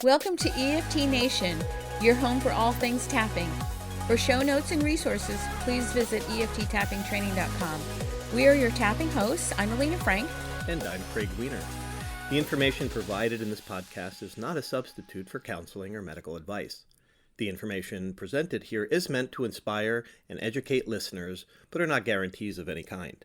Welcome to EFT Nation, your home for all things tapping. For show notes and resources, please visit EFTtappingtraining.com. We are your tapping hosts. I'm Alina Frank. And I'm Craig Wiener. The information provided in this podcast is not a substitute for counseling or medical advice. The information presented here is meant to inspire and educate listeners, but are not guarantees of any kind.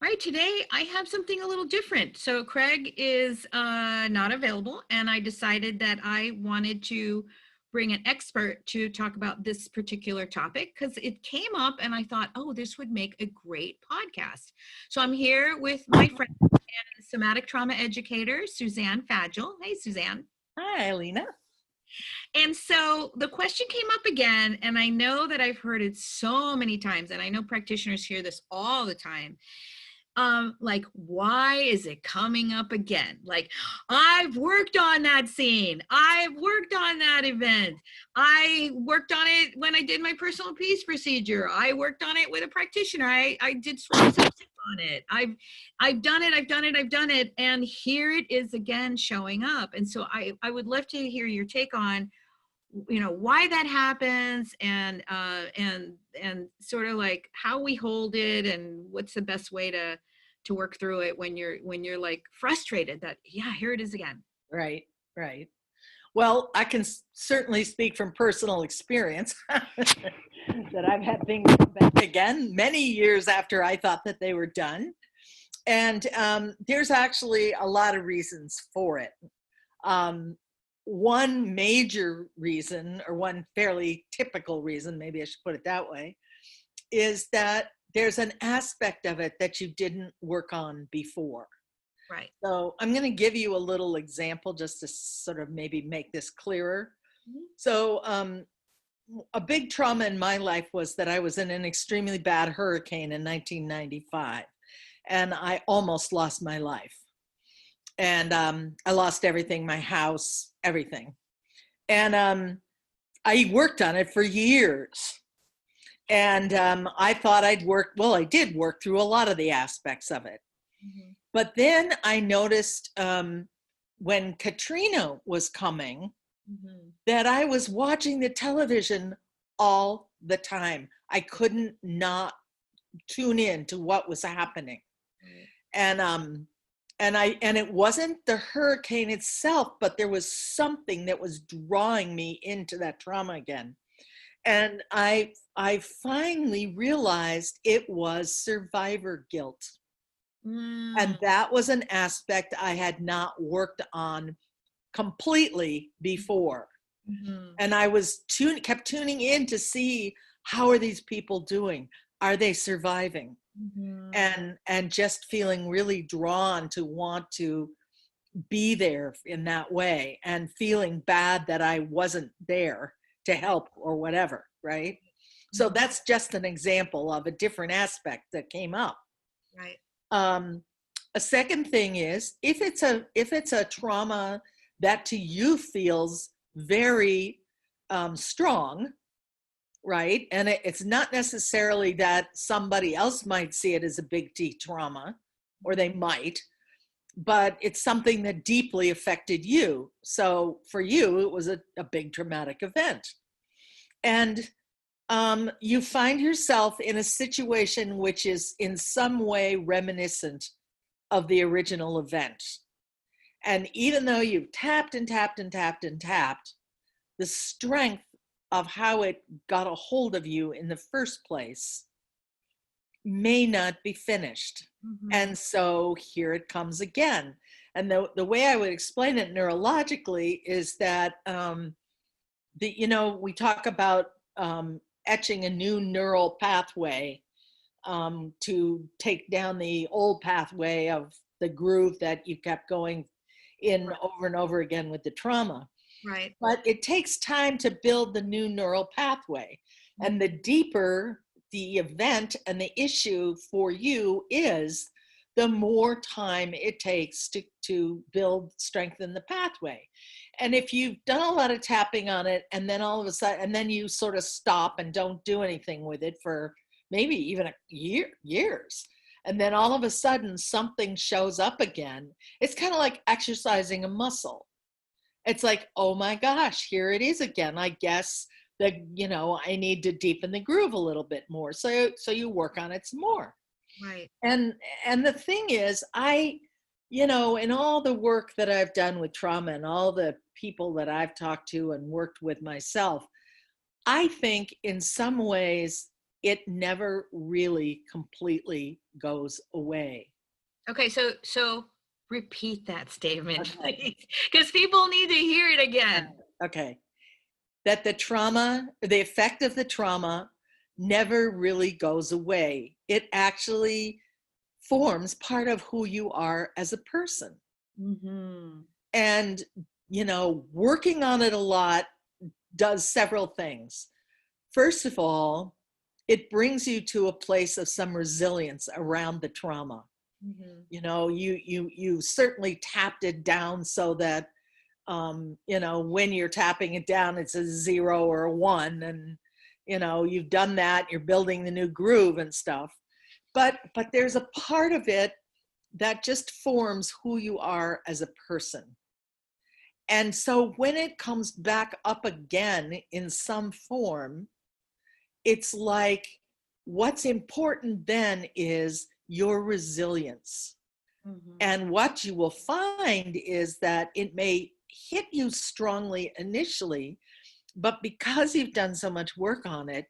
All right, today I have something a little different. So Craig is not available, and I decided that I wanted to bring an expert to talk about this particular topic because it came up and I thought, oh, this would make a great podcast. So I'm here with my friend and somatic trauma educator, Suzanne Fageol. Hey, Suzanne. Hi, Alina. And so the question came up again, and I know that I've heard it so many times, and I know practitioners hear this all the time. Like, why is it coming up again? Like, I've worked on that scene. I've worked on that event. I worked on it when I did my personal peace procedure. I worked on it with a practitioner. I did swaps on it. I've done it. And here it is again showing up. And so I would love to hear your take on, why that happens and sort of like how we hold it and what's the best way to work through it when you're like frustrated that, yeah, here it is again. Right. Well, I can certainly speak from personal experience that I've had things come back again many years after I thought that they were done. And there's actually a lot of reasons for it. One major reason, or one fairly typical reason, maybe I should put it that way, is that there's an aspect of it that you didn't work on before. Right. So I'm going to give you a little example just to sort of maybe make this clearer. Mm-hmm. So a big trauma in my life was that I was in an extremely bad hurricane in 1995, and I almost lost my life. And I lost everything, my house, everything. And I worked on it for years. And I thought I did work through a lot of the aspects of it. Mm-hmm. But then I noticed when Katrina was coming, mm-hmm. that I was watching the television all the time. I couldn't not tune in to what was happening. Mm-hmm. And it wasn't the hurricane itself, but there was something that was drawing me into that trauma again. And I finally realized it was survivor guilt. Mm. And that was an aspect I had not worked on completely before. Mm-hmm. And I was kept tuning in to see, how are these people doing? Are they surviving? Mm-hmm. And just feeling really drawn to want to be there in that way, and feeling bad that I wasn't there to help or whatever, right? Mm-hmm. So that's just an example of a different aspect that came up. Right. A second thing is, if it's a trauma that to you feels very strong, right? And it's not necessarily that somebody else might see it as a big T trauma, or they might, but it's something that deeply affected you. So for you, it was a big traumatic event. And you find yourself in a situation which is in some way reminiscent of the original event. And even though you've tapped and tapped and tapped and tapped, the strength of how it got a hold of you in the first place may not be finished. Mm-hmm. And so here it comes again. And the way I would explain it neurologically is that, we talk about etching a new neural pathway to take down the old pathway of the groove that you kept going in over and over again with the trauma. Right. But it takes time to build the new neural pathway. And the deeper the event and the issue for you is, the more time it takes to build, strengthen the pathway. And if you've done a lot of tapping on it, and then all of a sudden, and then you sort of stop and don't do anything with it for maybe even years, and then all of a sudden something shows up again, it's kind of like exercising a muscle. It's like, oh my gosh, here it is again. I guess that, I need to deepen the groove a little bit more. So you work on it some more. Right. And the thing is, in all the work that I've done with trauma and all the people that I've talked to and worked with myself, I think in some ways it never really completely goes away. Okay, so repeat that statement, Okay. please, because people need to hear it again. Okay. That the effect of the trauma never really goes away. It actually forms part of who you are as a person. Mm-hmm. And, working on it a lot does several things. First of all, it brings you to a place of some resilience around the trauma. Mm-hmm. You certainly tapped it down so that, when you're tapping it down, it's a 0 or a 1. And, you've done that, you're building the new groove and stuff. But there's a part of it that just forms who you are as a person. And so when it comes back up again in some form, it's like what's important then is your resilience. Mm-hmm. And what you will find is that it may hit you strongly initially, but because you've done so much work on it,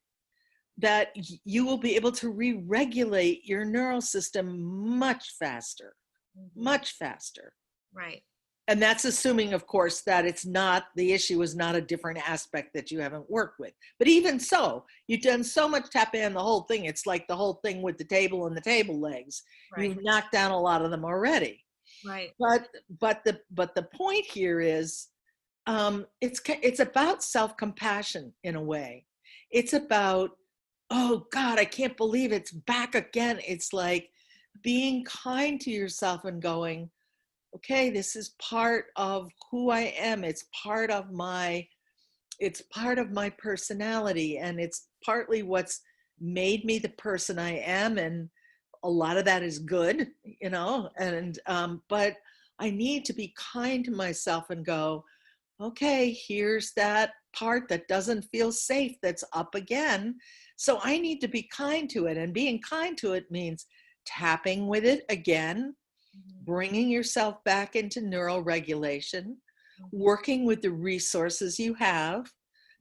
that you will be able to re-regulate your neural system much faster, Mm-hmm. much faster. Right. And that's assuming, of course, that the issue is not a different aspect that you haven't worked with. But even so, you've done so much tapping on the whole thing. It's like the whole thing with the table and the table legs. Right. You've knocked down a lot of them already. Right. But the point here is, it's about self-compassion in a way. It's about, oh God, I can't believe it's back again. It's like being kind to yourself and going, okay, this is part of who I am. It's part of my personality, and it's partly what's made me the person I am. And a lot of that is good, and but I need to be kind to myself and go, okay, here's that part that doesn't feel safe that's up again. So I need to be kind to it. And being kind to it means tapping with it again, bringing yourself back into neural regulation, working with the resources you have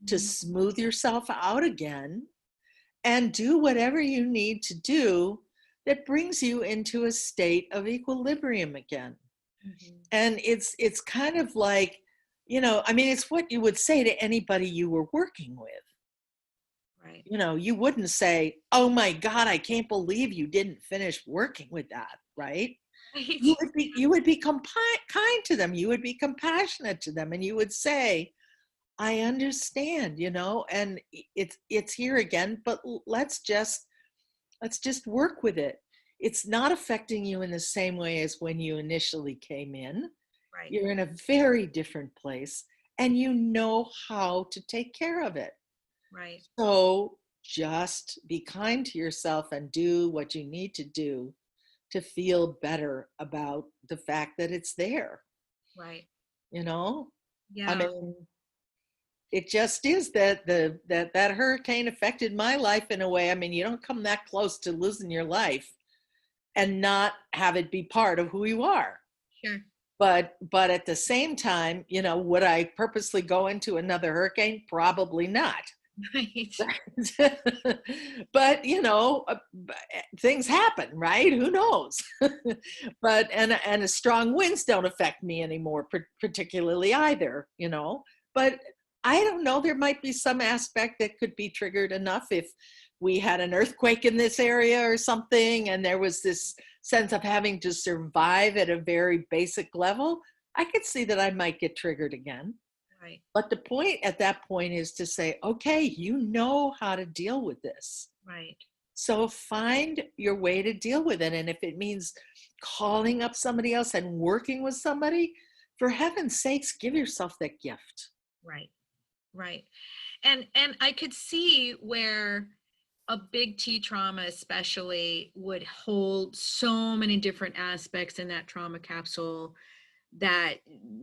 to smooth yourself out again, and do whatever you need to do that brings you into a state of equilibrium again. Mm-hmm. And it's kind of like, it's what you would say to anybody you were working with. Right. You wouldn't say, oh my God, I can't believe you didn't finish working with that, right? Right. You would be kind to them. You would be compassionate to them, and you would say, I understand, and it's here again, but let's just work with it. It's not affecting you in the same way as when you initially came in. Right. You're in a very different place, and you know how to take care of it. Right. So just be kind to yourself and do what you need to do to feel better about the fact that it's there. Right. I Yeah. mean, it just is that that hurricane affected my life in a way. I mean, you don't come that close to losing your life and not have it be part of who you are. Sure. But at the same time, would I purposely go into another hurricane? Probably not. Right. But things happen, right? Who knows? But and strong winds don't affect me anymore, particularly either. But I don't know. There might be some aspect that could be triggered enough if we had an earthquake in this area or something, and there was this sense of having to survive at a very basic level. I could see that I might get triggered again. Right. But the point at that point is to say, okay, you know how to deal with this. Right. So find your way to deal with it. And if it means calling up somebody else and working with somebody, for heaven's sakes, give yourself that gift. Right. Right. And I could see where a big T trauma especially would hold so many different aspects in that trauma capsule that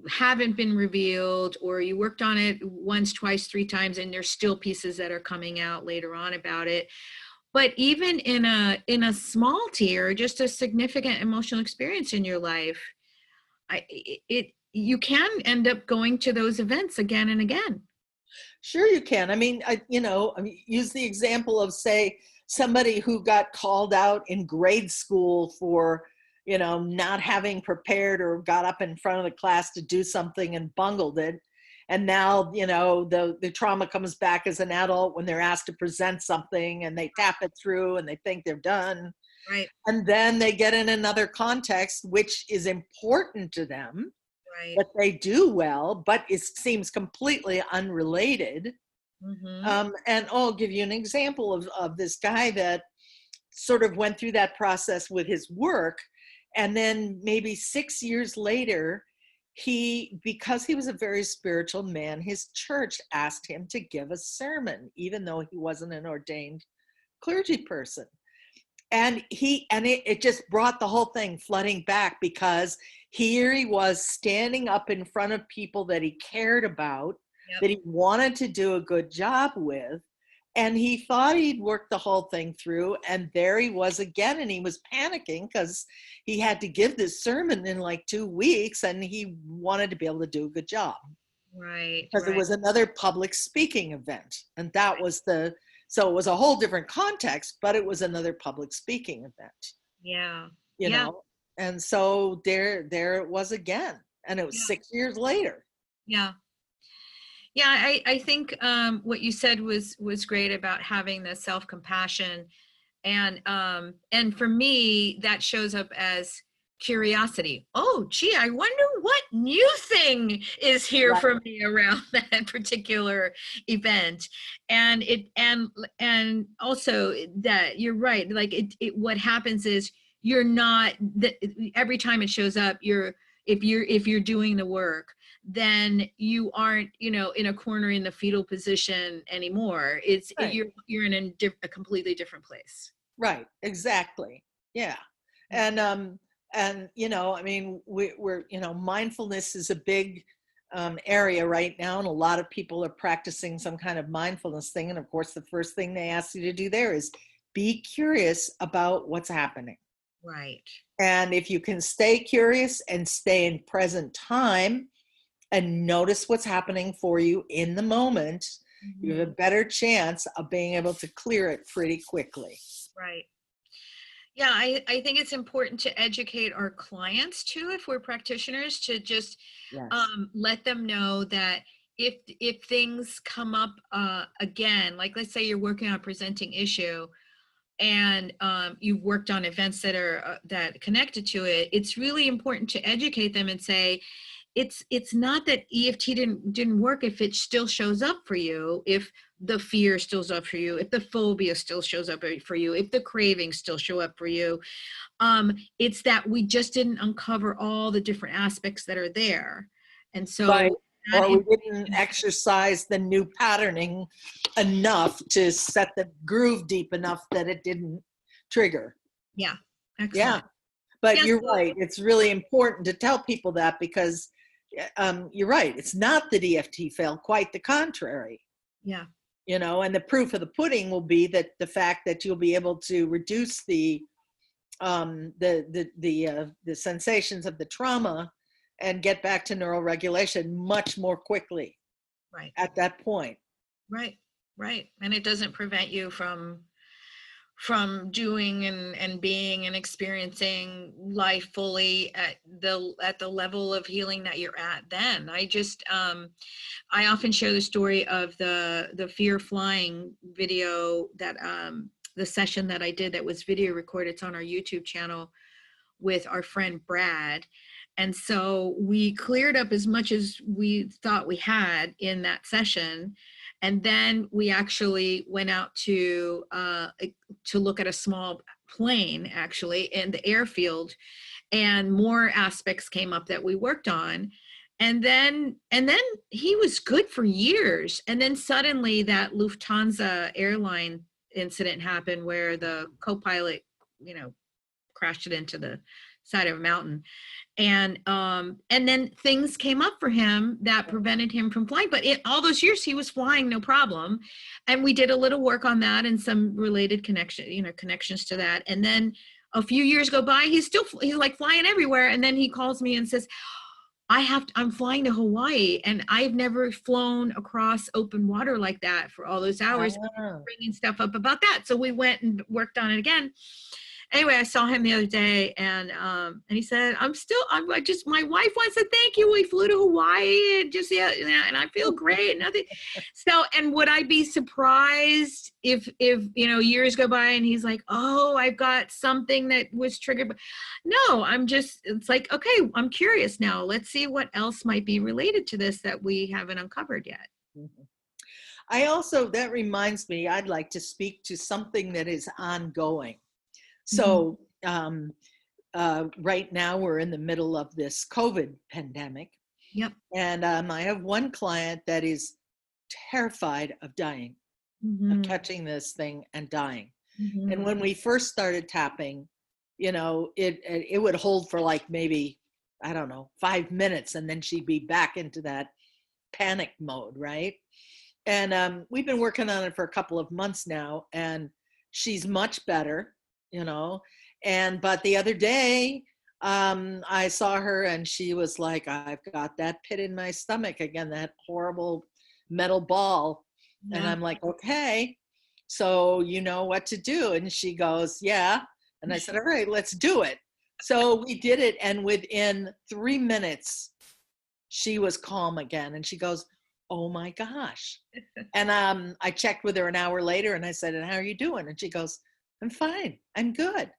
haven't been revealed, or you worked on it once, twice, three times, and there's still pieces that are coming out later on about it. But even in a small tier, just a significant emotional experience in your life, you can end up going to those events again and again. Sure, you can. I mean, use the example of, say, somebody who got called out in grade school for, not having prepared or got up in front of the class to do something and bungled it. And now, the trauma comes back as an adult when they're asked to present something, and they tap it through and they think they're done. Right. And then they get in another context, which is important to them, right, that they do well, but it seems completely unrelated. mm-hmm. And I'll give you an example of this guy that sort of went through that process with his work. And then maybe 6 years later, because he was a very spiritual man, his church asked him to give a sermon, even though he wasn't an ordained clergy person. And it just brought the whole thing flooding back, because here he was standing up in front of people that he cared about, Yep. that he wanted to do a good job with. And he thought he'd worked the whole thing through. And there he was again. And he was panicking because he had to give this sermon in like 2 weeks, and he wanted to be able to do a good job. Right. Because it was another public speaking event. And that was so it was a whole different context, but it was another public speaking event. Yeah. You know? And so there it was again. And it was 6 years later. Yeah. Yeah, I think what you said was great about having the self-compassion, and for me that shows up as curiosity. Oh, gee, I wonder what new thing is here Right. for me around that particular event, and also that you're right. Like it what happens is you're not that every time it shows up. If you're doing the work, then you aren't, in a corner in the fetal position anymore. It's right. You're in a completely different place. Right. Exactly. Yeah. And I mean, we're mindfulness is a big area right now, and a lot of people are practicing some kind of mindfulness thing. And of course, the first thing they ask you to do there is be curious about what's happening. Right. And if you can stay curious and stay in present time and notice what's happening for you in the moment, mm-hmm. you have a better chance of being able to clear it pretty quickly. Right. Yeah, I think it's important to educate our clients too, if we're practitioners, to just let them know that if things come up again, like let's say you're working on a presenting issue, and you've worked on events that are that connected to it, it's really important to educate them and say, it's not that EFT didn't work if it still shows up for you, if the fear still shows up for you, if the phobia still shows up for you, if the cravings still show up for you. It's that we just didn't uncover all the different aspects that are there. And so right. Or we didn't exercise the new patterning enough to set the groove deep enough that it didn't trigger. Yeah. Excellent. Yeah. But you're right. It's really important to tell people that, because you're right. It's not that EFT failed, quite the contrary. Yeah. And the proof of the pudding will be that the fact that you'll be able to reduce the sensations of the trauma and get back to neural regulation much more quickly. Right. At that point. Right. And it doesn't prevent you from doing and being and experiencing life fully at the level of healing that you're at then. I often share the story of the fear flying video, that the session that I did that was video recorded. It's on our YouTube channel with our friend Brad. And so we cleared up as much as we thought we had in that session. And then we actually went out to look at a small plane, actually, in the airfield, and more aspects came up that we worked on. And then he was good for years. And then suddenly that Lufthansa airline incident happened where the co-pilot, crashed it into the side of a mountain. And then things came up for him that prevented him from flying. But all those years he was flying, no problem. And we did a little work on that and some related connections to that. And then a few years go by, he's like flying everywhere. And then he calls me and says, I'm flying to Hawaii, and I've never flown across open water like that for all those hours, bringing stuff up about that. So we went and worked on it again. Anyway, I saw him the other day, and he said, my wife wants to thank you. We flew to Hawaii and and I feel great. Nothing. So, and would I be surprised if years go by and he's like, oh, I've got something that was triggered? No, it's like, okay, I'm curious now. Let's see what else might be related to this that we haven't uncovered yet. That reminds me, I'd like to speak to something that is ongoing. So right now we're in the middle of this COVID pandemic. Yep. And I have one client that is terrified of dying, of catching this thing and dying. And when we first started tapping, it would hold for like maybe, 5 minutes, and then she'd be back into that panic mode, right? And we've been working on it for a couple of months now, and she's much better. But the other day, I saw her and she was like, I've got that pit in my stomach again, that horrible metal ball. Yeah. And I'm like, okay, so you know what to do. And she goes, yeah. And I said, all right, let's do it. So we did it. And within 3 minutes, she was calm again. And she goes, oh my gosh. And I checked with her an hour later and I said, and how are you doing? And she goes, I'm fine. I'm good.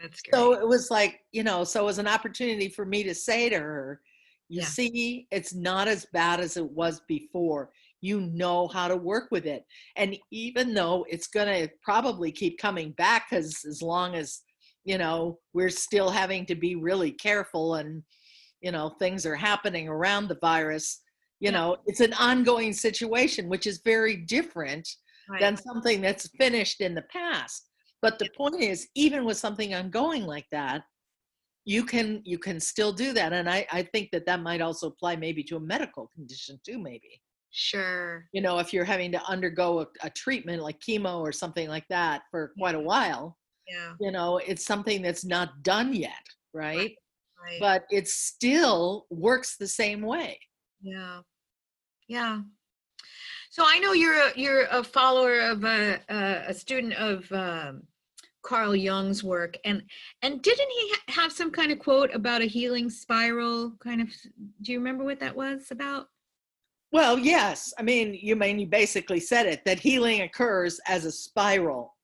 That's great. So it was like, so it was an opportunity for me to say to her, you see, it's not as bad as it was before. You know how to work with it. And even though it's going to probably keep coming back, because as long as, we're still having to be really careful and, things are happening around the virus, it's an ongoing situation, which is very different than something that's finished in the past. But the point is, even with something ongoing like that, you can still do that. And I think that might also apply maybe to a medical condition too, maybe. Sure. If you're having to undergo a treatment like chemo or something like that for quite a while, it's something that's not done yet, right? Right. But it still works the same way. Yeah. Yeah. So I know you're a follower of a student of Carl Jung's work, and didn't he have some kind of quote about a healing spiral? Do you remember what that was about? Well, yes. You basically said it, that healing occurs as a spiral,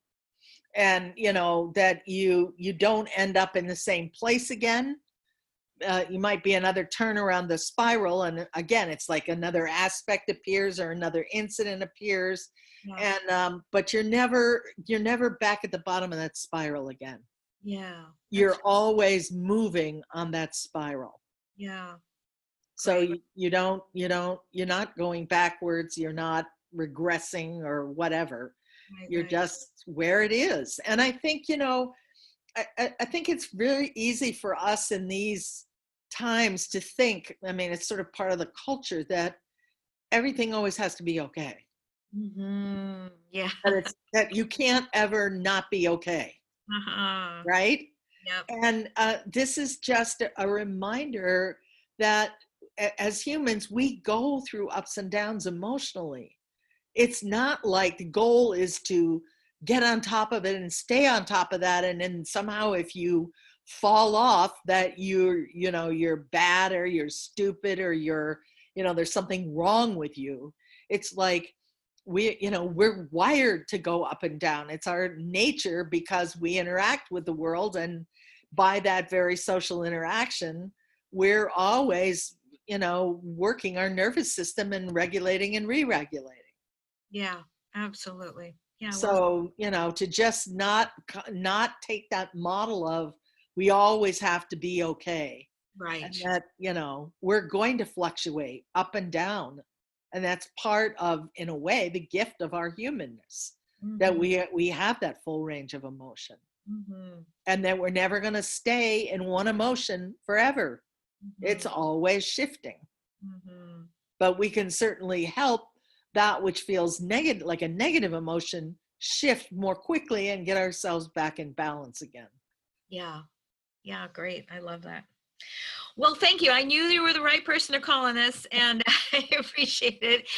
and that you don't end up in the same place again. You might be another turn around the spiral, and again, it's like another aspect appears or another incident appears. Yeah. And but you're never back at the bottom of that spiral again. Yeah. You're always moving on that spiral. Yeah. So you're not going backwards, you're not regressing or whatever. You're just where it is. And I think, I think it's really easy for us in these times to think, it's sort of part of the culture that everything always has to be okay. Yeah. That you can't ever not be okay. Right? Yep. And this is just a reminder that as humans, we go through ups and downs emotionally. It's not like the goal is to get on top of it and stay on top of that. And then somehow if you fall off, that you're bad or you're stupid or there's something wrong with you. It's like we're wired to go up and down. It's our nature because we interact with the world, and by that very social interaction, we're always working our nervous system and regulating and re-regulating. Yeah, absolutely. Yeah. So to just not take that model of we always have to be okay, right? And that we're going to fluctuate up and down. And that's part of, in a way, the gift of our humanness, that we have that full range of emotion. Mm-hmm. and that we're never going to stay in one emotion forever. Mm-hmm. It's always shifting. Mm-hmm. But we can certainly help that which feels negative, like a negative emotion, shift more quickly and get ourselves back in balance again. Yeah. Yeah. Great. I love that. Well, thank you. I knew you were the right person to call on this, and I appreciate it.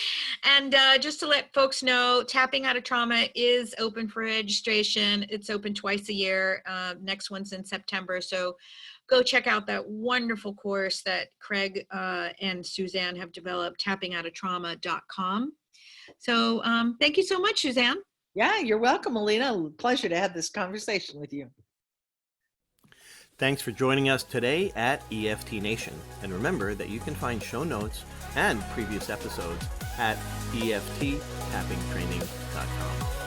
And just to let folks know, Tapping Out of Trauma is open for registration. It's open twice a year. Next one's in September. So go check out that wonderful course that Craig and Suzanne have developed, tappingoutoftrauma.com. So thank you so much, Suzanne. Yeah, you're welcome, Alina. Pleasure to have this conversation with you. Thanks for joining us today at EFT Nation. And remember that you can find show notes and previous episodes at EFTtappingtraining.com.